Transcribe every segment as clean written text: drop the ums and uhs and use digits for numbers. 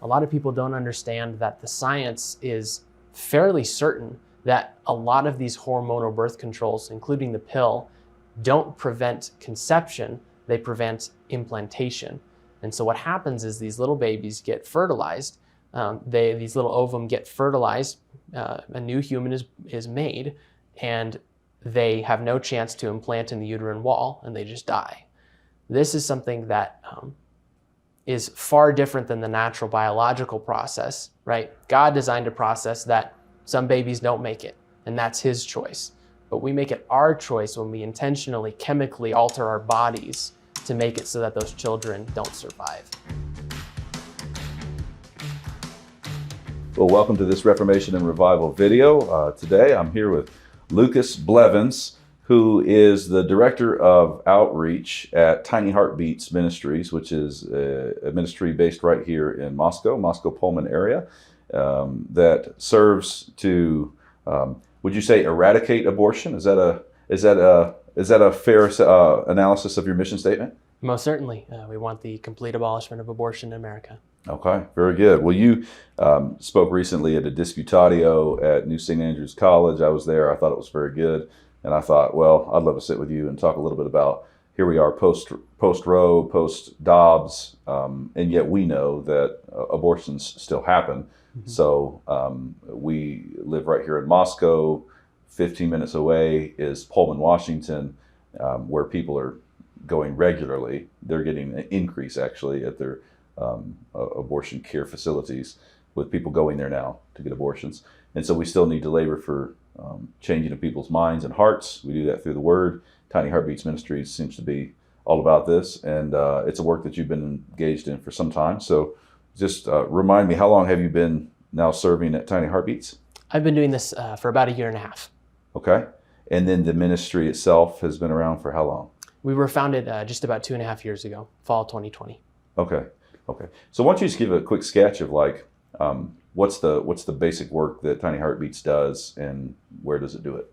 a lot of people don't understand that the science is fairly certain that a lot of these hormonal birth controls, including the pill, don't prevent conception, they prevent implantation. And so what happens is these little babies get fertilized, these little ovum get fertilized, a new human is made, and they have no chance to implant in the uterine wall, and they just die. This is something that is far different than the natural biological process, right? God designed a process that some babies don't make it, and that's his choice. But we make it our choice when we intentionally, chemically alter our bodies to make it so that those children don't survive. Well, welcome to this Reformation and Revival video. Today I'm here with Lucas Blevins, who is the Director of Outreach at Tiny Heartbeat Ministries, which is a ministry based right here in Moscow, Pullman area, that serves to, would you say, eradicate abortion? Is that a fair analysis of your mission statement? Most certainly. We want the complete abolishment of abortion in America. Okay, very good. Well, you spoke recently at a disputatio at New St. Andrews College. I was there. I thought it was very good. And I thought, well, I'd love to sit with you and talk a little bit about, here we are post-Roe, post-Dobbs, and yet we know that abortions still happen. Mm-hmm. So we live right here in Moscow. 15 minutes away is Pullman, Washington, where people are going regularly. They're getting an increase, actually, at their abortion care facilities, with people going there now to get abortions. And so we still need to labor for changing of people's minds and hearts. We do that through the Word. Tiny Heartbeat Ministries seems to be all about this, and it's a work that you've been engaged in for some time. So just remind me, how long have you been now serving at Tiny Heartbeats? I've been doing this for about a year and a half. Okay. And then the ministry itself has been around for how long? We were founded just about 2.5 years ago, fall 2020. Okay. So why don't you just give a quick sketch of like, what's the basic work that Tiny Heartbeats does, and where does it do it?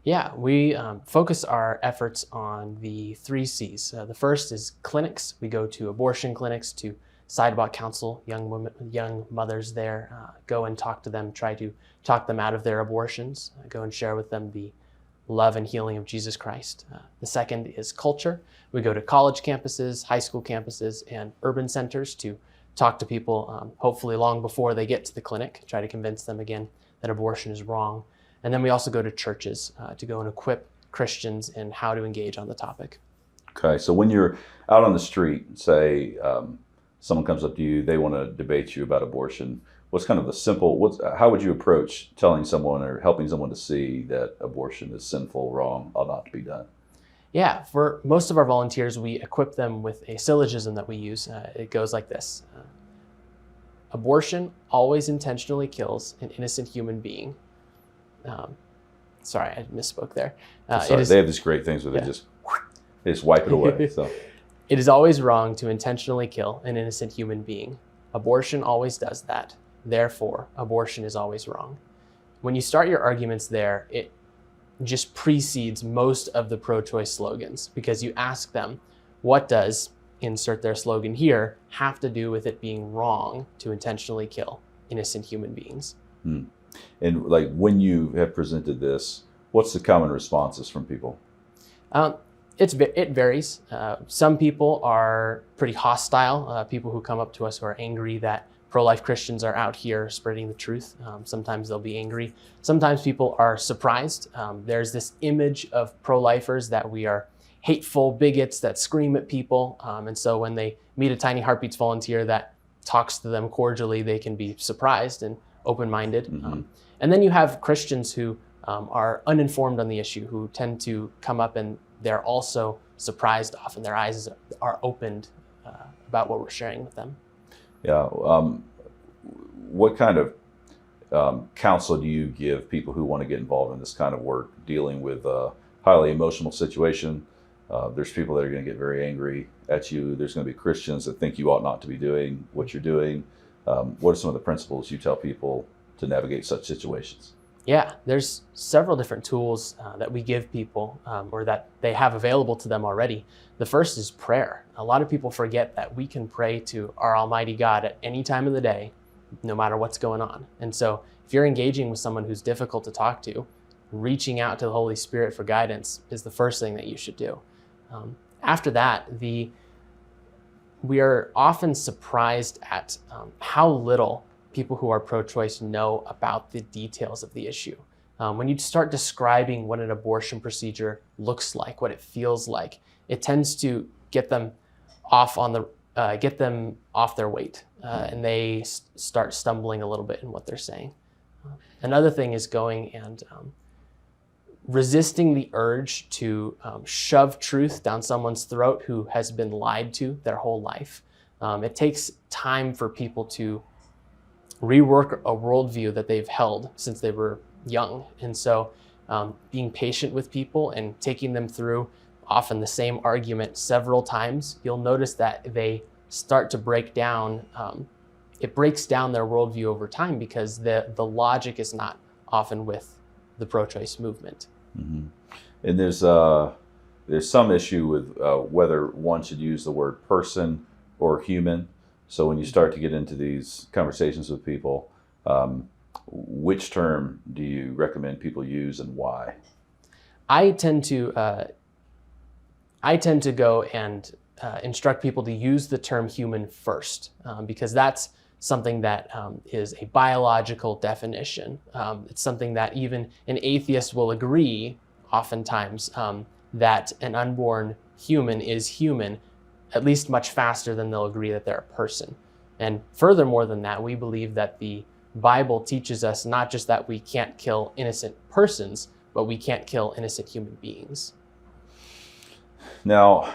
Yeah, we focus our efforts on the 3 C's. The first is clinics. We go to abortion clinics to sidewalk counsel young mothers there, go and talk to them, try to talk them out of their abortions, go and share with them the love and healing of Jesus Christ. The second is culture. We go to college campuses, high school campuses, and urban centers to talk to people, hopefully long before they get to the clinic, try to convince them again that abortion is wrong. And then we also go to churches to go and equip Christians in how to engage on the topic. Okay, so when you're out on the street, say someone comes up to you, they want to debate you about abortion, what's kind of the simple, how would you approach telling someone or helping someone to see that abortion is sinful, wrong, ought not to be done? Yeah, for most of our volunteers, we equip them with a syllogism that we use. It goes like this. Abortion always intentionally kills an innocent human being. Sorry, I misspoke there. Sorry, they have these great things where they just wipe it away. So. It is always wrong to intentionally kill an innocent human being. Abortion always does that. Therefore, abortion is always wrong. When you start your arguments there, it just precedes most of the pro-choice slogans, because you ask them, what does, insert their slogan here, have to do with it being wrong to intentionally kill innocent human beings? And like, when you have presented this, what's the common responses from people? It varies. Some people are pretty hostile, people who come up to us who are angry that pro-life Christians are out here spreading the truth. Sometimes they'll be angry. Sometimes people are surprised. There's this image of pro-lifers that we are hateful bigots that scream at people. And so when they meet a Tiny Heartbeats volunteer that talks to them cordially, they can be surprised and open-minded. Mm-hmm. And then you have Christians who are uninformed on the issue, who tend to come up and they're also surprised often. Their eyes are opened about what we're sharing with them. Yeah. What kind of counsel do you give people who want to get involved in this kind of work, dealing with a highly emotional situation? There's people that are going to get very angry at you. There's going to be Christians that think you ought not to be doing what you're doing. What are some of the principles you tell people to navigate such situations? Yeah, there's several different tools that we give people or that they have available to them already. The first is prayer. A lot of people forget that we can pray to our Almighty God at any time of the day, no matter what's going on. And so if you're engaging with someone who's difficult to talk to, reaching out to the Holy Spirit for guidance is the first thing that you should do. After that, we are often surprised at how little people who are pro-choice know about the details of the issue. When you start describing what an abortion procedure looks like, what it feels like, it tends to get them off their weight, and they start stumbling a little bit in what they're saying. Another thing is going and resisting the urge to shove truth down someone's throat who has been lied to their whole life. It takes time for people to rework a worldview that they've held since they were young. And so being patient with people and taking them through often the same argument several times, you'll notice that they start to break down. It breaks down their worldview over time because the logic is not often with the pro-choice movement. Mm-hmm. And there's some issue with whether one should use the word person or human. So when you start to get into these conversations with people, which term do you recommend people use and why? I tend to go and instruct people to use the term human first, because that's something that is a biological definition. It's something that even an atheist will agree oftentimes that an unborn human is human, at least much faster than they'll agree that they're a person. And furthermore than that, we believe that the Bible teaches us not just that we can't kill innocent persons, but we can't kill innocent human beings. Now,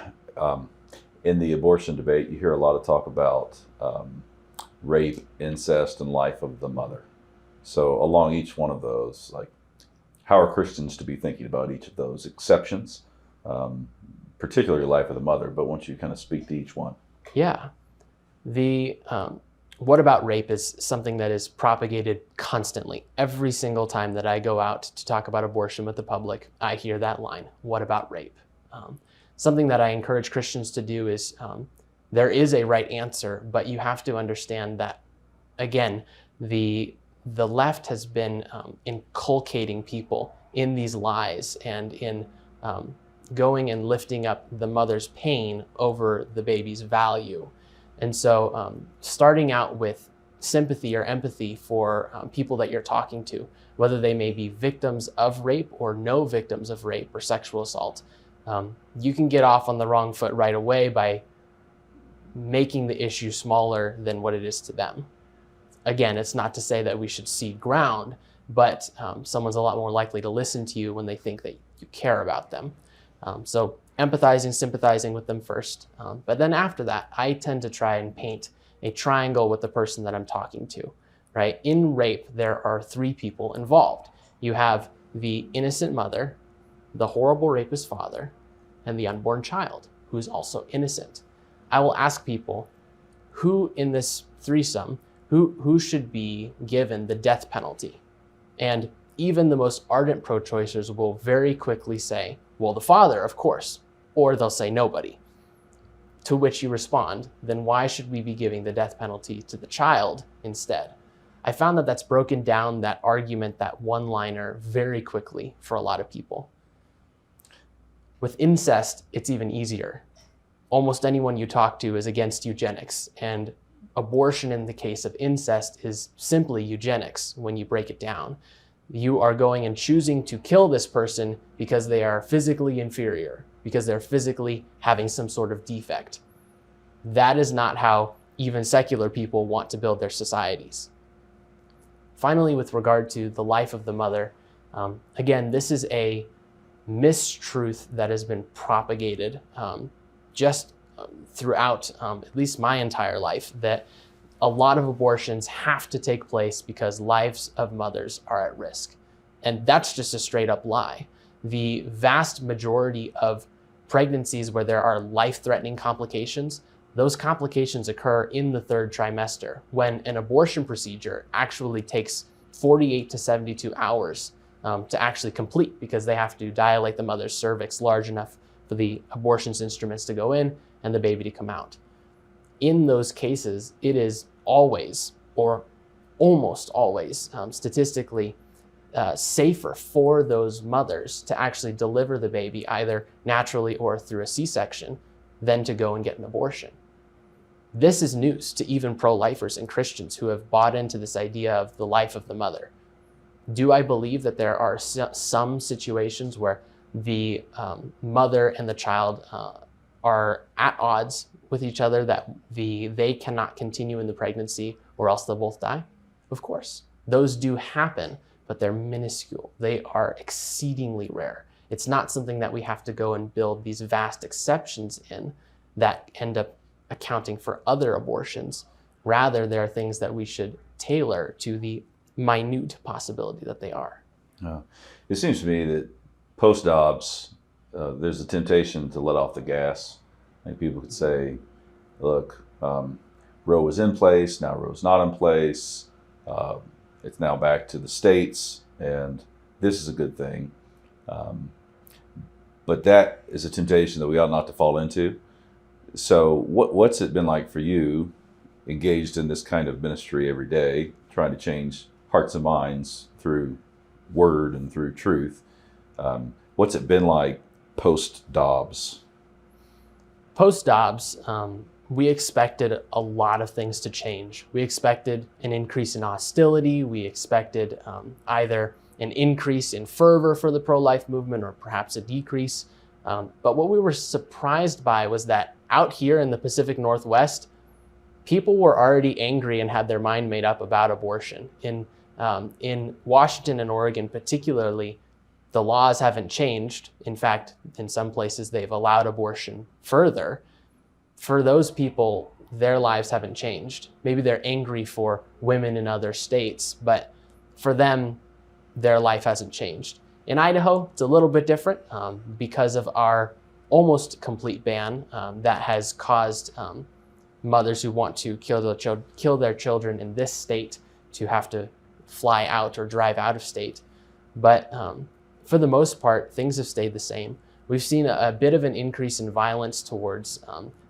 in the abortion debate, you hear a lot of talk about rape, incest, and life of the mother. So along each one of those, like, how are Christians to be thinking about each of those exceptions? Particularly life of the mother, but once you kind of speak to each one. Yeah. What about rape is something that is propagated constantly. Every single time that I go out to talk about abortion with the public, I hear that line, what about rape? Something that I encourage Christians to do is, there is a right answer, but you have to understand that, again, the left has been inculcating people in these lies and in going and lifting up the mother's pain over the baby's value. And so starting out with sympathy or empathy for people that you're talking to, whether they may be victims of rape or no victims of rape or sexual assault, you can get off on the wrong foot right away by making the issue smaller than what it is to them. Again, it's not to say that we should cede ground, but someone's a lot more likely to listen to you when they think that you care about them. So empathizing, sympathizing with them first. But then after that, I tend to try and paint a triangle with the person that I'm talking to, right? In rape, there are three people involved. You have the innocent mother, the horrible rapist father, and the unborn child, who's also innocent. I will ask people who in this threesome, who should be given the death penalty? And even the most ardent pro-choicers will very quickly say, well, the father, of course, or they'll say nobody. To which you respond, then why should we be giving the death penalty to the child instead? I found that that's broken down that argument, that one-liner, very quickly for a lot of people. With incest, it's even easier. Almost anyone you talk to is against eugenics, and abortion in the case of incest is simply eugenics when you break it down. You are going and choosing to kill this person because they are physically inferior, because they're physically having some sort of defect. That is not how even secular people want to build their societies. Finally, with regard to the life of the mother, again, this is a mistruth that has been propagated throughout at least my entire life, that a lot of abortions have to take place because lives of mothers are at risk. And that's just a straight up lie. The vast majority of pregnancies where there are life-threatening complications, those complications occur in the third trimester, when an abortion procedure actually takes 48 to 72 hours to actually complete, because they have to dilate the mother's cervix large enough for the abortion's instruments to go in and the baby to come out. In those cases, it is always, or almost always, statistically safer for those mothers to actually deliver the baby either naturally or through a C-section than to go and get an abortion. This is news to even pro-lifers and Christians who have bought into this idea of the life of the mother. Do I believe that there are some situations where the mother and the child are at odds with each other, that they cannot continue in the pregnancy or else they'll both die? Of course. Those do happen, but they're minuscule. They are exceedingly rare. It's not something that we have to go and build these vast exceptions in that end up accounting for other abortions. Rather, there are things that we should tailor to the minute possibility that they are. It seems to me that post-Dobbs, there's a temptation to let off the gas. I think people could say, look, Roe was in place, now Roe's not in place. It's now back to the states, and this is a good thing. But that is a temptation that we ought not to fall into. So what's it been like for you, engaged in this kind of ministry every day, trying to change hearts and minds through word and through truth? What's it been like post-Dobbs? Post-Dobbs, we expected a lot of things to change. We expected an increase in hostility. We expected either an increase in fervor for the pro-life movement or perhaps a decrease. But what we were surprised by was that out here in the Pacific Northwest, people were already angry and had their mind made up about abortion. In Washington and Oregon particularly, the laws haven't changed. In fact, in some places they've allowed abortion further. For those people, their lives haven't changed. Maybe they're angry for women in other states, but for them, their life hasn't changed. In Idaho, it's a little bit different because of our almost complete ban that has caused mothers who want to kill their children in this state to have to fly out or drive out of state. But for the most part, things have stayed the same. We've seen a bit of an increase in violence towards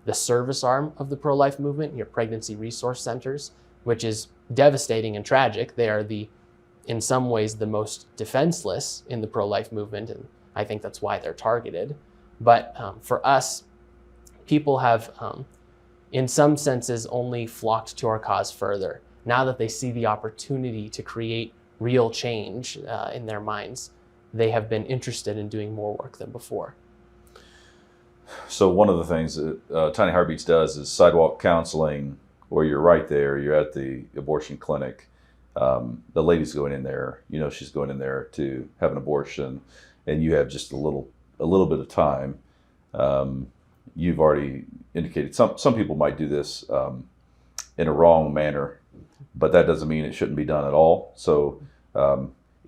the service arm of the pro-life movement, your pregnancy resource centers, which is devastating and tragic. They are in some ways, the most defenseless in the pro-life movement, and I think that's why they're targeted. But for us, people have, in some senses, only flocked to our cause further. Now that they see the opportunity to create real change in their minds, they have been interested in doing more work than before. So one of the things that Tiny Heartbeats does is sidewalk counseling, where you're right there, you're at the abortion clinic. The lady's going in there, she's going in there to have an abortion, and you have just a little bit of time. You've already indicated some people might do this in a wrong manner, but that doesn't mean it shouldn't be done at all. So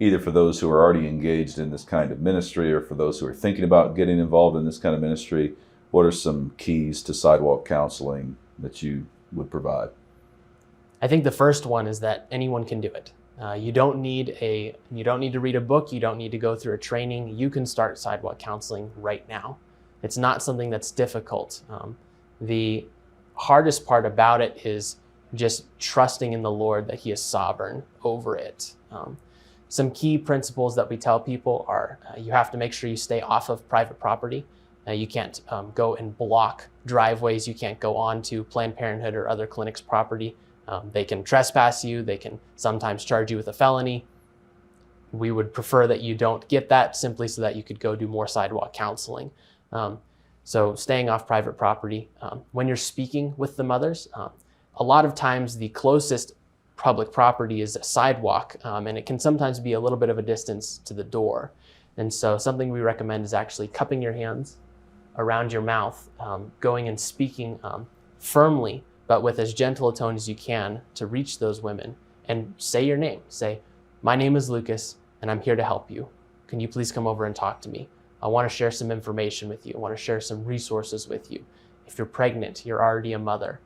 either for those who are already engaged in this kind of ministry or for those who are thinking about getting involved in this kind of ministry, what are some keys to sidewalk counseling that you would provide? I think the first one is that anyone can do it. You don't need to read a book. You don't need to go through a training. You can start sidewalk counseling right now. It's not something that's difficult. The hardest part about it is just trusting in the Lord that He is sovereign over it. Some key principles that we tell people are you have to make sure you stay off of private property. You can't go and block driveways. You can't go on to Planned Parenthood or other clinics' property. They can trespass you. They can sometimes charge you with a felony. We would prefer that you don't get that, simply so that you could go do more sidewalk counseling. So staying off private property. When you're speaking with the mothers, a lot of times the closest public property is a sidewalk, and it can sometimes be a little bit of a distance to the door. And so something we recommend is actually cupping your hands around your mouth, going and speaking firmly, but with as gentle a tone as you can, to reach those women and say your name. Say, "My name is Lucas, and I'm here to help you. Can you please come over and talk to me? I want to share some information with you. I want to share some resources with you. If you're pregnant, you're already a mother."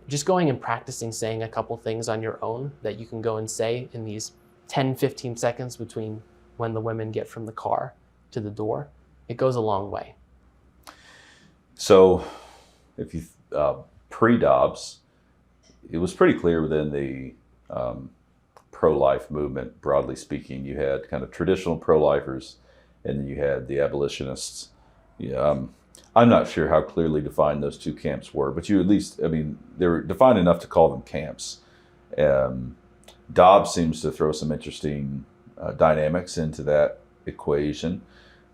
Just going and practicing saying a couple things on your own that you can go and say in these 10, 15 seconds between when the women get from the car to the door, it goes a long way. So if you, pre-Dobbs, it was pretty clear within the pro-life movement, broadly speaking, you had kind of traditional pro-lifers, and then you had the abolitionists. Yeah, I'm not sure how clearly defined those two camps were, but you at least, I mean, they were defined enough to call them camps. Dobbs seems to throw some interesting dynamics into that equation.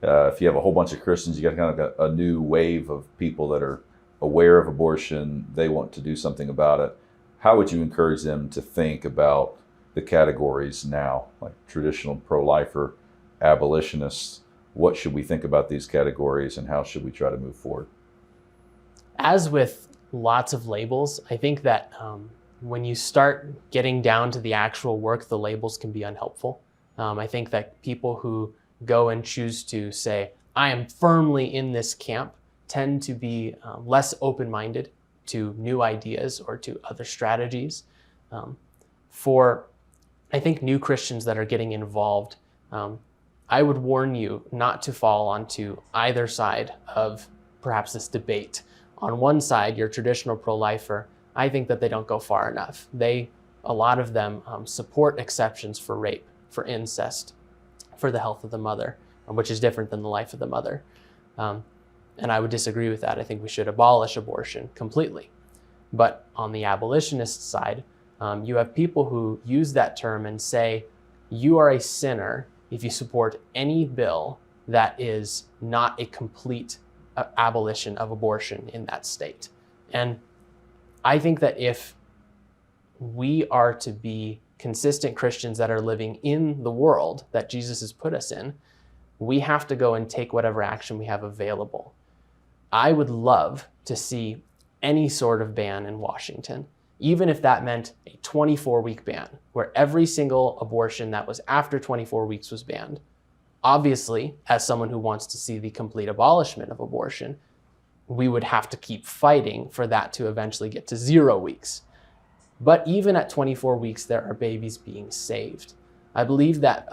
If you have a whole bunch of Christians, you got kind of a new wave of people that are aware of abortion. They want to do something about it. How would you encourage them to think about the categories now, like traditional pro-lifer, abolitionists? What should we think about these categories, and how should we try to move forward? As with lots of labels, I think that when you start getting down to the actual work, the labels can be unhelpful. I think that people who go and choose to say, I am firmly in this camp, tend to be less open-minded to new ideas or to other strategies. For, I think, new Christians that are getting involved, I would warn you not to fall onto either side of perhaps this debate. On one side, your traditional pro-lifer, I think that they don't go far enough. A lot of them support exceptions for rape, for incest, for the health of the mother, which is different than the life of the mother. And I would disagree with that. I think we should abolish abortion completely. But on the abolitionist side, you have people who use that term and say, you are a sinner if you support any bill that is not a complete abolition of abortion in that state. And I think that if we are to be consistent Christians that are living in the world that Jesus has put us in, we have to go and take whatever action we have available. I would love to see any sort of ban in Washington, even if that meant a 24-week ban, where every single abortion that was after 24 weeks was banned. Obviously, as someone who wants to see the complete abolishment of abortion, we would have to keep fighting for that to eventually get to 0 weeks. But even at 24 weeks, there are babies being saved. I believe that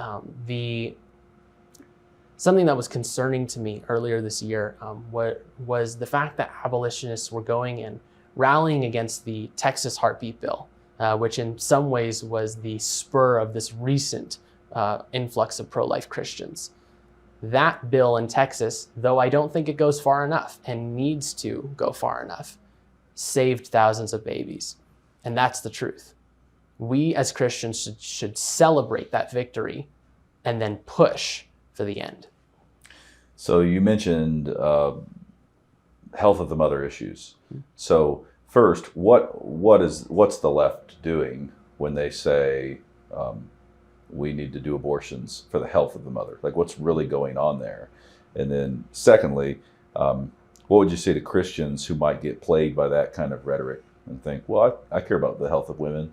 something that was concerning to me earlier this year was the fact that abolitionists were going and rallying against the Texas Heartbeat bill, which in some ways was the spur of this recent influx of pro-life Christians. That bill in Texas, though I don't think it goes far enough and needs to go far enough, saved thousands of babies. And that's the truth. We as Christians should celebrate that victory and then push for the end. So you mentioned health of the mother issues. So first, what's the left doing when they say we need to do abortions for the health of the mother? Like, what's really going on there? And then secondly, what would you say to Christians who might get plagued by that kind of rhetoric and think, well, I care about the health of women.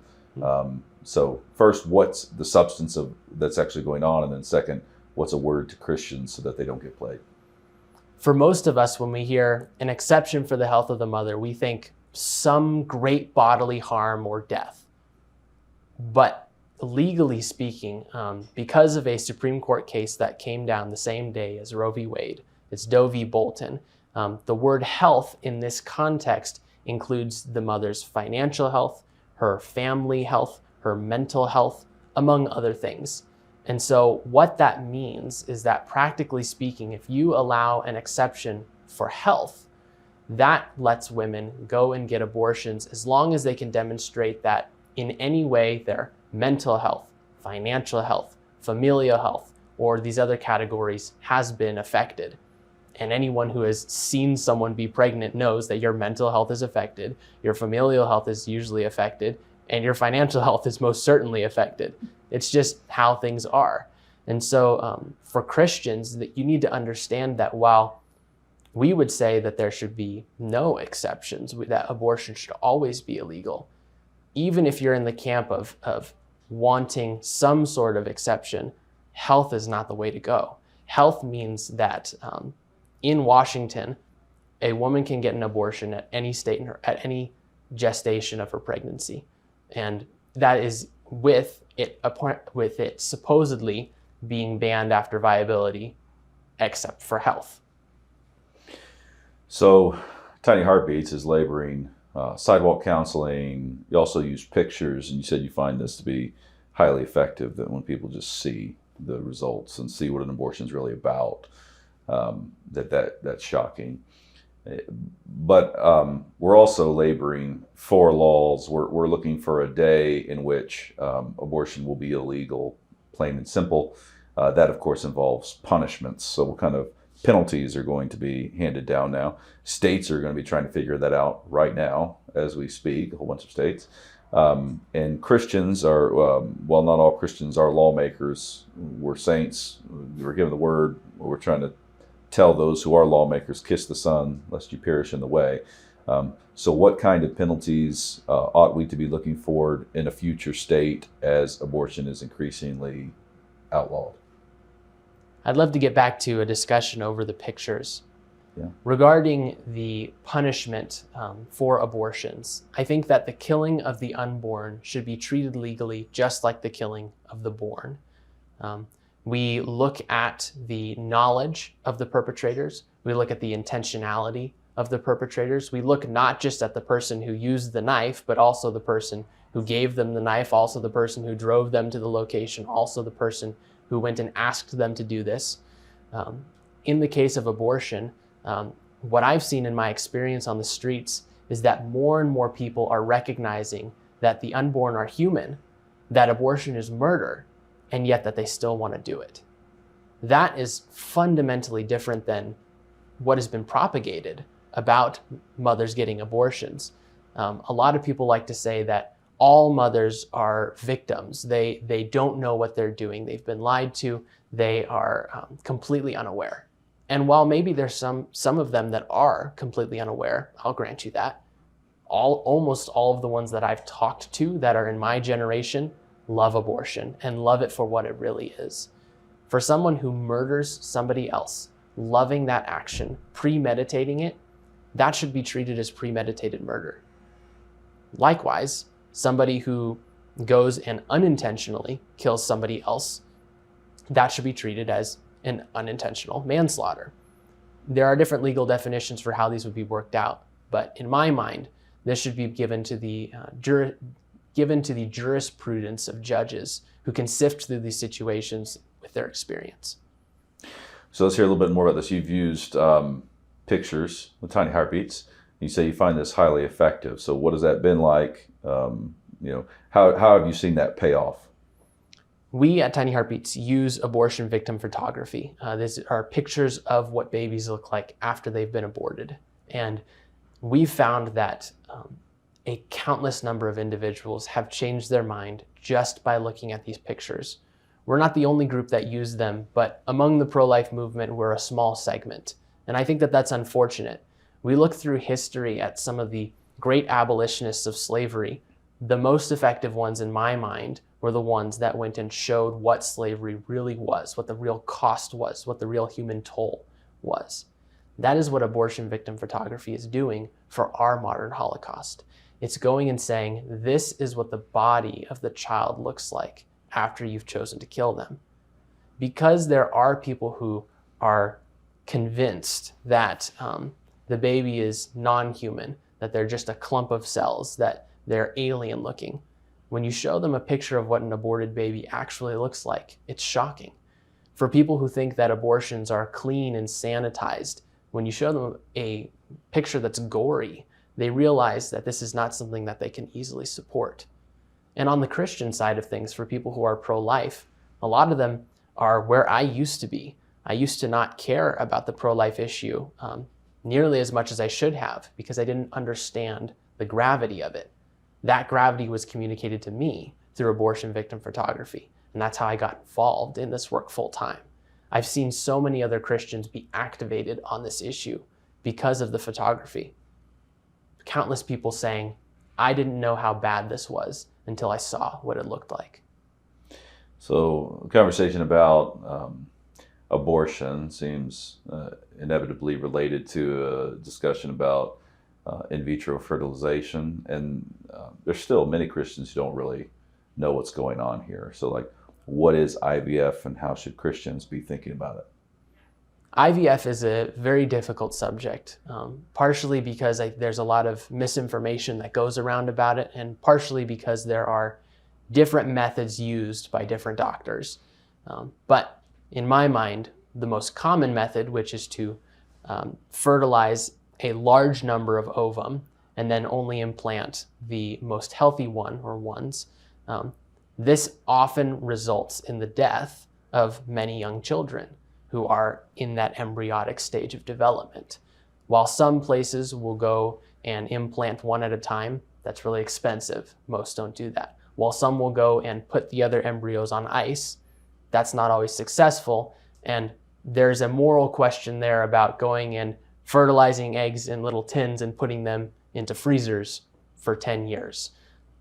So first, what's the substance of that's actually going on? And then second, what's a word to Christians so that they don't get plagued? For most of us, when we hear an exception for the health of the mother, we think some great bodily harm or death. But legally speaking, because of a Supreme Court case that came down the same day as Roe v. Wade, it's Doe v. Bolton, the word health in this context includes the mother's financial health, her family health, her mental health, among other things. And so what that means is that, practically speaking, if you allow an exception for health, that lets women go and get abortions as long as they can demonstrate that in any way their mental health, financial health, familial health, or these other categories has been affected. And anyone who has seen someone be pregnant knows that your mental health is affected, your familial health is usually affected, and your financial health is most certainly affected. It's just how things are. And so for Christians, that you need to understand that while we would say that there should be no exceptions, that abortion should always be illegal, even if you're in the camp of wanting some sort of exception, health is not the way to go. Health means that in Washington, a woman can get an abortion at any state, at any gestation of her pregnancy. And that is with it supposedly being banned after viability, except for health. So Tiny Heartbeats is laboring sidewalk counseling. You also use pictures, and you said you find this to be highly effective, that when people just see the results and see what an abortion is really about, that's shocking. But we're also laboring for laws. We're looking for a day in which abortion will be illegal, plain and simple. That, of course, involves punishments. So what kind of penalties are going to be handed down now? States are going to be trying to figure that out right now as we speak, a whole bunch of states. And Christians are, well, not all Christians are lawmakers. We're saints. We're given the word. We're trying to tell those who are lawmakers, kiss the Son, lest you perish in the way. So what kind of penalties ought we to be looking for in a future state as abortion is increasingly outlawed? I'd love to get back to a discussion over the pictures. Yeah. Regarding the punishment for abortions, I think that the killing of the unborn should be treated legally just like the killing of the born. We look at the knowledge of the perpetrators. We look at the intentionality of the perpetrators. We look not just at the person who used the knife, but also the person who gave them the knife, also the person who drove them to the location, also the person who went and asked them to do this. In the case of abortion, what I've seen in my experience on the streets is that more and more people are recognizing that the unborn are human, that abortion is murder, and yet that they still want to do it. That is fundamentally different than what has been propagated about mothers getting abortions. A lot of people like to say that all mothers are victims. They don't know what they're doing. They've been lied to. They are completely unaware. And while maybe there's some of them that are completely unaware, I'll grant you that, almost all of the ones that I've talked to that are in my generation love abortion and love it for what it really is. For someone who murders somebody else, loving that action, premeditating it, that should be treated as premeditated murder. Likewise, somebody who goes and unintentionally kills somebody else, that should be treated as an unintentional manslaughter. There are different legal definitions for how these would be worked out, but in my mind, this should be given to the jurisprudence of judges who can sift through these situations with their experience. So let's hear a little bit more about this. You've used pictures with Tiny Heartbeats. You say you find this highly effective. So what has that been like? How have you seen that pay off? We at Tiny Heartbeats use abortion victim photography. These are pictures of what babies look like after they've been aborted. And we found that a countless number of individuals have changed their mind just by looking at these pictures. We're not the only group that use them, but among the pro-life movement, we're a small segment. And I think that that's unfortunate. We look through history at some of the great abolitionists of slavery. The most effective ones in my mind were the ones that went and showed what slavery really was, what the real cost was, what the real human toll was. That is what abortion victim photography is doing for our modern Holocaust. It's going and saying, this is what the body of the child looks like after you've chosen to kill them. Because there are people who are convinced that the baby is non-human, that they're just a clump of cells, that they're alien looking. When you show them a picture of what an aborted baby actually looks like, it's shocking. For people who think that abortions are clean and sanitized, when you show them a picture that's gory, they realize that this is not something that they can easily support. And on the Christian side of things, for people who are pro-life, a lot of them are where I used to be. I used to not care about the pro-life issue nearly as much as I should have because I didn't understand the gravity of it. That gravity was communicated to me through abortion victim photography, and that's how I got involved in this work full time. I've seen so many other Christians be activated on this issue because of the photography. Countless people saying, I didn't know how bad this was until I saw what it looked like. So a conversation about abortion seems inevitably related to a discussion about in vitro fertilization, and there's still many Christians who don't really know what's going on here. So like, what is IVF and how should Christians be thinking about it? IVF is a very difficult subject, partially because there's a lot of misinformation that goes around about it, and partially because there are different methods used by different doctors. But in my mind, the most common method, which is to fertilize a large number of ovum and then only implant the most healthy one or ones, this often results in the death of many young children who are in that embryonic stage of development. While some places will go and implant one at a time, that's really expensive. Most don't do that. While some will go and put the other embryos on ice, that's not always successful. And there's a moral question there about going and fertilizing eggs in little tins and putting them into freezers for 10 years.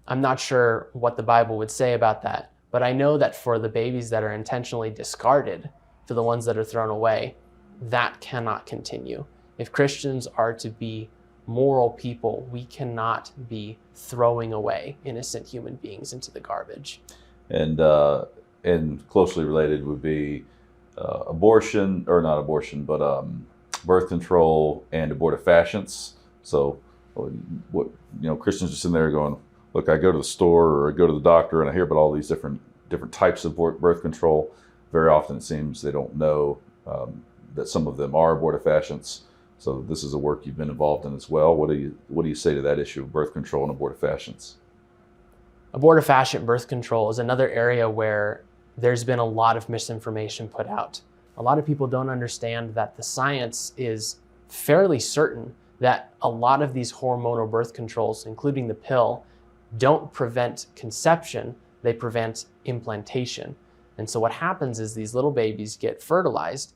I'm not sure what the Bible would say about that, but I know that for the babies that are intentionally discarded, for the ones that are thrown away, that cannot continue. If Christians are to be moral people, we cannot be throwing away innocent human beings into the garbage. And closely related would be abortion, or not abortion, but birth control and abortifacients. So, what Christians are sitting there going, look, I go to the store or I go to the doctor and I hear about all these different types of birth control. Very often it seems they don't know that some of them are abortifacients. So this is a work you've been involved in as well. What do you say to that issue of birth control and abortifacients? Abortifacient birth control is another area where there's been a lot of misinformation put out. A lot of people don't understand that the science is fairly certain that a lot of these hormonal birth controls, including the pill, don't prevent conception, they prevent implantation. And so what happens is these little babies get fertilized,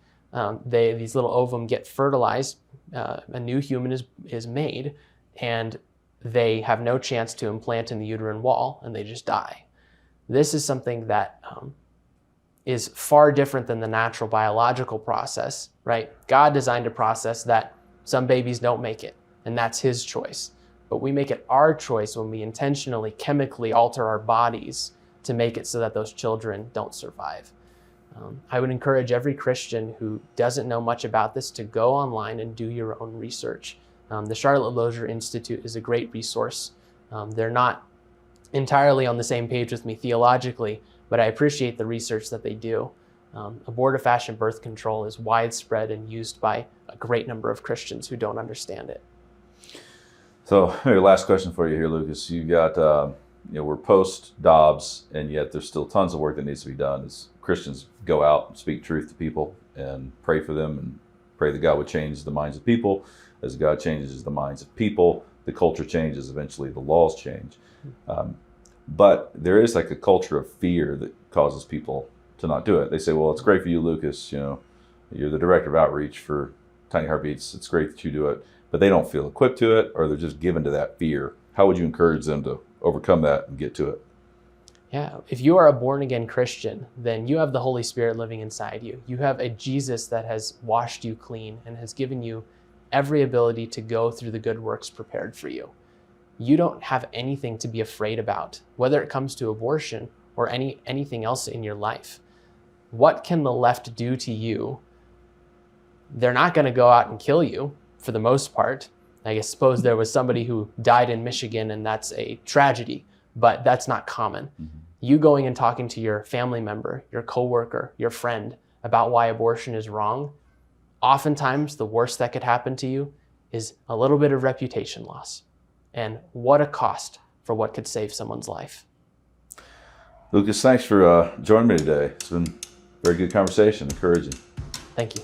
these little ovum get fertilized, a new human is made, and they have no chance to implant in the uterine wall, and they just die. This is something that is far different than the natural biological process, right? God designed a process that some babies don't make it, and that's his choice. But we make it our choice when we intentionally chemically alter our bodies to make it so that those children don't survive. I would encourage every Christian who doesn't know much about this to go online and do your own research. The Charlotte Lozier Institute is a great resource. They're not entirely on the same page with me theologically, but I appreciate the research that they do. Abortifacient birth control is widespread and used by a great number of Christians who don't understand it. So maybe last question for you here, Lucas. You got, we're post-Dobbs, and yet there's still tons of work that needs to be done as Christians go out and speak truth to people and pray for them and pray that God would change the minds of people. As God changes the minds of people, the culture changes, eventually the laws change. But there is like a culture of fear that causes people to not do it. They say, well, it's great for you, Lucas. You're the director of outreach for Tiny Heartbeats. It's great that you do it. But they don't feel equipped to it, or they're just given to that fear. How would you encourage them to overcome that and get to it? Yeah, if you are a born-again Christian, then you have the Holy Spirit living inside you. You have a Jesus that has washed you clean and has given you every ability to go through the good works prepared for you. You don't have anything to be afraid about, whether it comes to abortion or anything else in your life. What can the left do to you? They're not going to go out and kill you for the most part. I guess suppose there was somebody who died in Michigan and that's a tragedy, but that's not common. Mm-hmm. You going and talking to your family member, your coworker, your friend about why abortion is wrong, oftentimes the worst that could happen to you is a little bit of reputation loss. And what a cost for what could save someone's life. Lucas, thanks for joining me today. It's been a very good conversation, encouraging. Thank you.